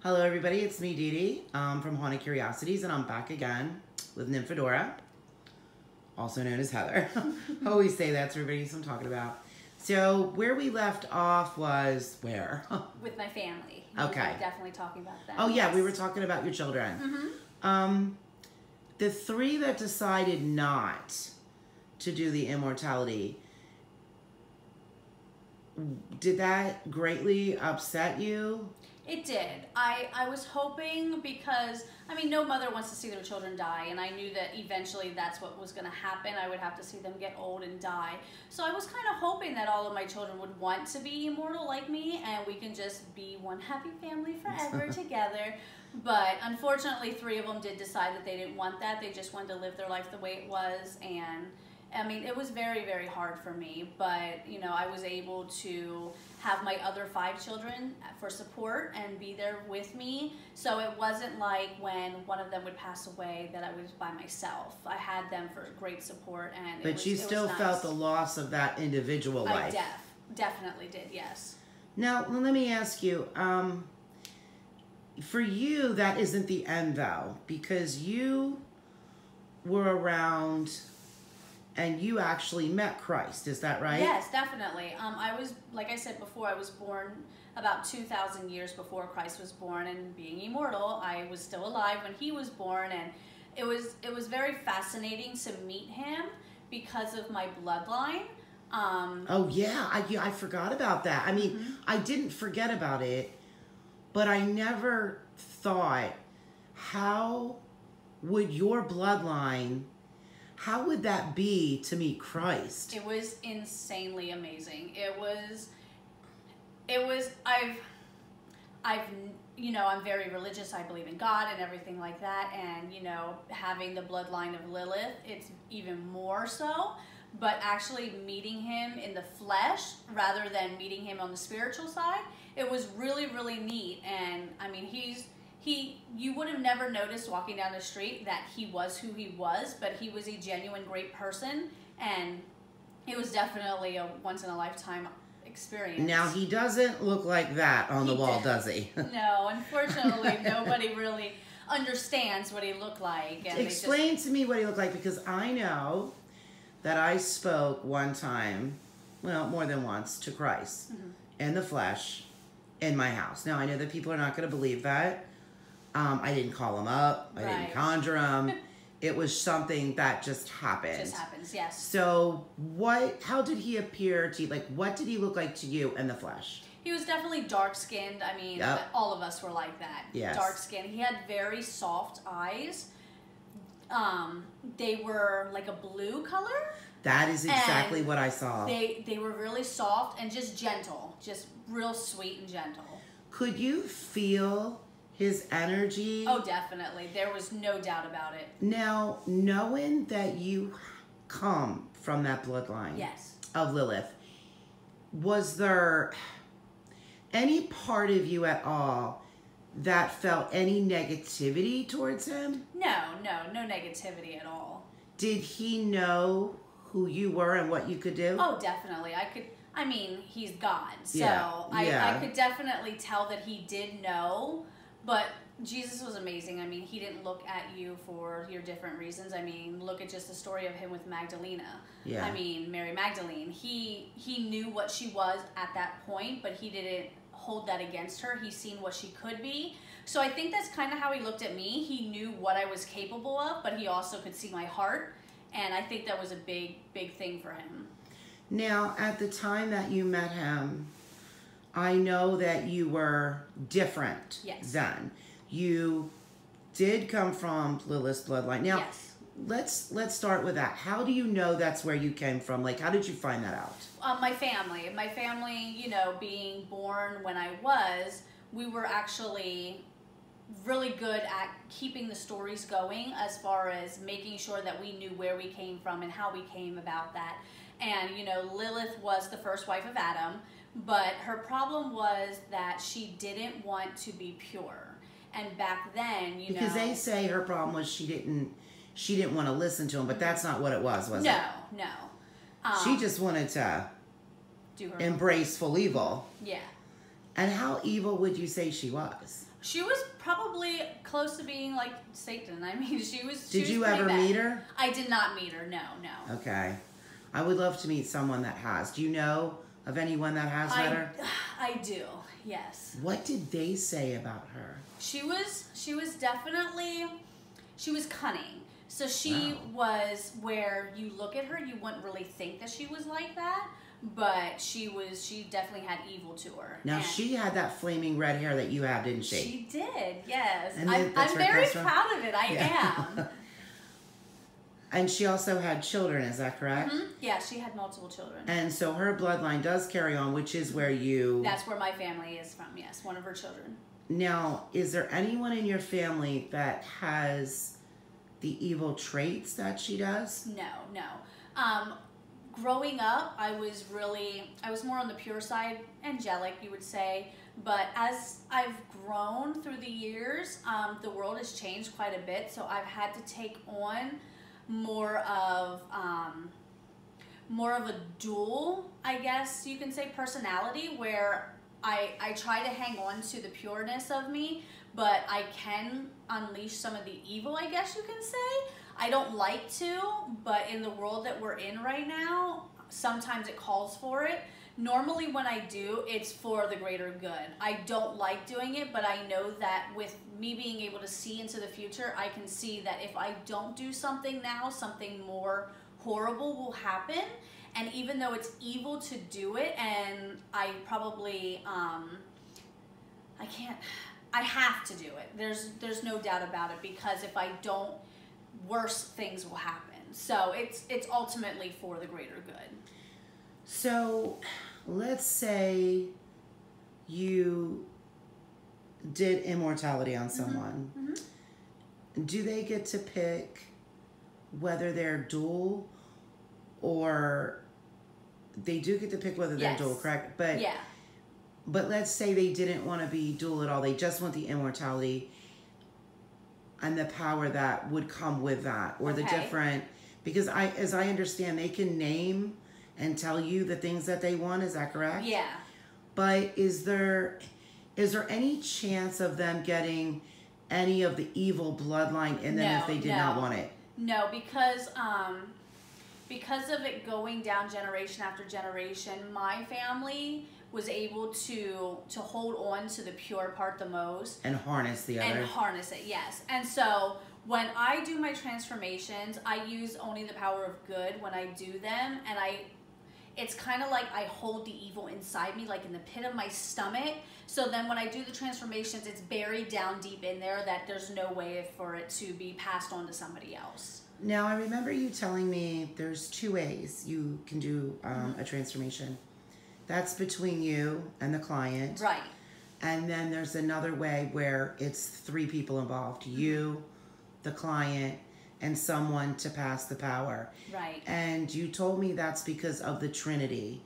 Hello everybody, it's me Dee Dee from Haunted Curiosities, and I'm back again with Nymphadora, also known as Heather. I always say that's everybody I'm talking about. So where we left off was where? With my family. Okay. We were definitely talking about that. Oh yeah, we were talking about your children. Mm-hmm. The three that decided not to do the immortality, did that greatly upset you? It did. I was hoping because, I mean, no mother wants to see their children die, and I knew that eventually that's what was going to happen. I would have to see them get old and die. So I was kind of hoping that all of my children would want to be immortal like me, and we can just be one happy family forever together. But unfortunately, 3 of them did decide that they didn't want that. They just wanted to live their life the way it was, and I mean, it was very, very hard for me, but, you know, I was able to have my other 5 children for support and be there with me. So it wasn't like when one of them would pass away that I was by myself. I had them for great support, and but you still felt the loss of that individual life. I definitely did, yes. Now, let me ask you, for you, that isn't the end, though, because you were around and you actually met Christ, is that right? Yes, definitely. I was, like I said before, I was born about 2,000 years before Christ was born, and being immortal, I was still alive when he was born, and it was very fascinating to meet him because of my bloodline. Oh yeah, I forgot about that. I mean, I didn't forget about it, but I never thought, how would your bloodline, how would that be to meet Christ? It was insanely amazing. It was, you know, I'm very religious. I believe in God and everything like that. And, you know, having the bloodline of Lilith, it's even more so. But actually meeting him in the flesh rather than meeting him on the spiritual side, it was really, really neat. And, I mean, you would have never noticed walking down the street that he was who he was, but he was a genuine great person, and it was definitely a once-in-a-lifetime experience. Now, he doesn't look like that on the wall, does he? No, unfortunately, nobody really understands what he looked like. And explain to me what he looked like, because I know that I spoke one time, well, more than once, to Christ in the flesh in my house. Now, I know that people are not going to believe that. I didn't call him up. I didn't conjure him. It was something that just happened. Just happens, yes. So how did he appear to you? Like, what did he look like to you in the flesh? He was definitely dark-skinned. I mean, all of us were like that. Yes. Dark-skinned. He had very soft eyes. They were like a blue color. That is exactly what I saw. They were really soft and just gentle. Just real sweet and gentle. Could you feel his energy? Oh, definitely. There was no doubt about it. Now, knowing that you come from that bloodline of Lilith, was there any part of you at all that felt any negativity towards him? No negativity at all. Did he know who you were and what you could do? Oh, definitely. I mean, he's God, so I could definitely tell that he did know. But Jesus was amazing. I mean, he didn't look at you for your different reasons. I mean, look at just the story of him with Magdalena. Yeah. I mean, Mary Magdalene. He knew what she was at that point, but he didn't hold that against her. He seen what she could be. So I think that's kind of how he looked at me. He knew what I was capable of, but he also could see my heart. And I think that was a big, big thing for him. Now, at the time that you met him, I know that you were different then. You did come from Lilith's bloodline. Now, let's start with that. How do you know that's where you came from? Like, how did you find that out? My family, you know, being born when I was, we were actually really good at keeping the stories going as far as making sure that we knew where we came from and how we came about that. And, you know, Lilith was the first wife of Adam, but her problem was that she didn't want to be pure. And back then, you know, because they say her problem was she didn't want to listen to him, but that's not what it was it? No. She just wanted to embrace full evil. Yeah. And how evil would you say she was? She was probably close to being like Satan. I mean, she was. Did you ever meet her? I did not meet her. No. Okay. I would love to meet someone that has. Do you know of anyone that has met her? I do. Yes. What did they say about her? She was definitely, she was cunning. So she was where you look at her, you wouldn't really think that she was like that, but she definitely had evil to her. Now she had that flaming red hair that you have, didn't she? She did, yes. And I'm very proud of it. I am. And she also had children, is that correct? Mm-hmm. Yeah, she had multiple children. And so her bloodline does carry on, which is where you... That's where my family is from, yes, one of her children. Now, is there anyone in your family that has the evil traits that she does? No. Growing up, I was more on the pure side, angelic, you would say. But as I've grown through the years, the world has changed quite a bit, so I've had to take on more of a dual, I guess you can say, personality, where I try to hang on to the pureness of me, but I can unleash some of the evil, I guess you can say. I don't like to, but in the world that we're in right now, sometimes it calls for it. Normally when I do, it's for the greater good. I don't like doing it, but I know that with me being able to see into the future, I can see that if I don't do something now, something more horrible will happen. And even though it's evil to do it, and I probably, I have to do it. There's no doubt about it, because if I don't, worse things will happen. So it's ultimately for the greater good. So let's say you did immortality on someone. Mm-hmm. Do they get to pick whether they're dual, or they do get to pick whether they're dual, correct? But yeah. But let's say they didn't want to be dual at all. They just want the immortality and the power that would come with that, or the different, because as I understand, they can name and tell you the things that they want. Is that correct? Yeah. But is there any chance of them getting any of the evil bloodline in them if they did not want it? No, because of it going down generation after generation, my family was able to hold on to the pure part the most. And harness the other. And harness it, yes. And so when I do my transformations, I use only the power of good when I do them, and it's kind of like I hold the evil inside me, like in the pit of my stomach. So then when I do the transformations, it's buried down deep in there that there's no way for it to be passed on to somebody else. Now, I remember you telling me there's 2 ways you can do a transformation. That's between you and the client. Right. And then there's another way where it's 3 people involved. You, the client, and someone to pass the power. Right. And you told me that's because of the Trinity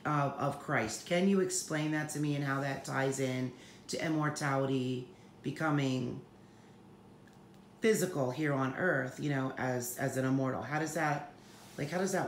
of Christ. Can you explain that to me and how that ties in to immortality, becoming physical here on earth, as an immortal? How does that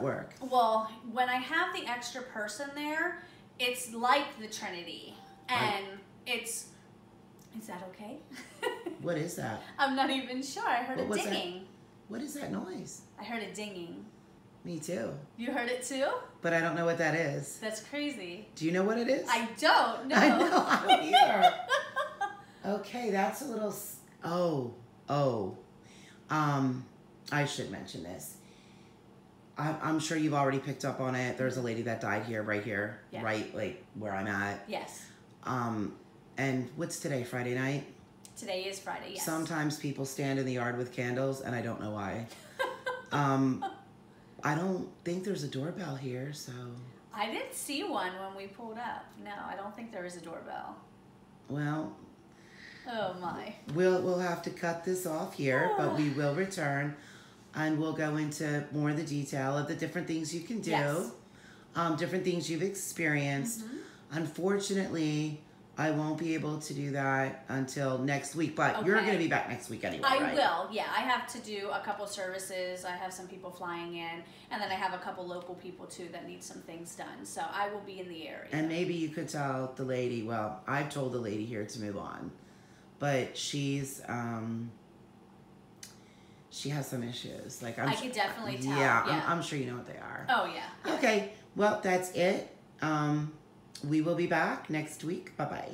work? Well, when I have the extra person there, it's like the Trinity. And is that okay? What is that? I'm not even sure. I heard a dinging. What is that noise? I heard a dinging. Me too. You heard it too? But I don't know what that is. That's crazy. Do you know what it is? I don't know. I know, I don't either. Okay, that's a little... I should mention this. I'm sure you've already picked up on it. There's a lady that died here, right here, right, like where I'm at. Yes. And what's today, Friday night? Today is Friday, yes. Sometimes people stand in the yard with candles, and I don't know why. I don't think there's a doorbell here, so... I didn't see one when we pulled up. No, I don't think there is a doorbell. Well... Oh, my. We'll have to cut this off here, but we will return, and we'll go into more of the detail of the different things you can do, different things you've experienced. Mm-hmm. Unfortunately, I won't be able to do that until next week, but you're Okay. going to be back next week anyway, I right? will, yeah. I have to do a couple services. I have some people flying in, and then I have a couple local people too that need some things done. So I will be in the area. And maybe you could tell the lady, well, I've told the lady here to move on, but she's, she has some issues. Like I could definitely tell. Yeah, Yeah. I'm sure you know what they are. Oh, yeah. Okay, well, that's it. We will be back next week. Bye-bye.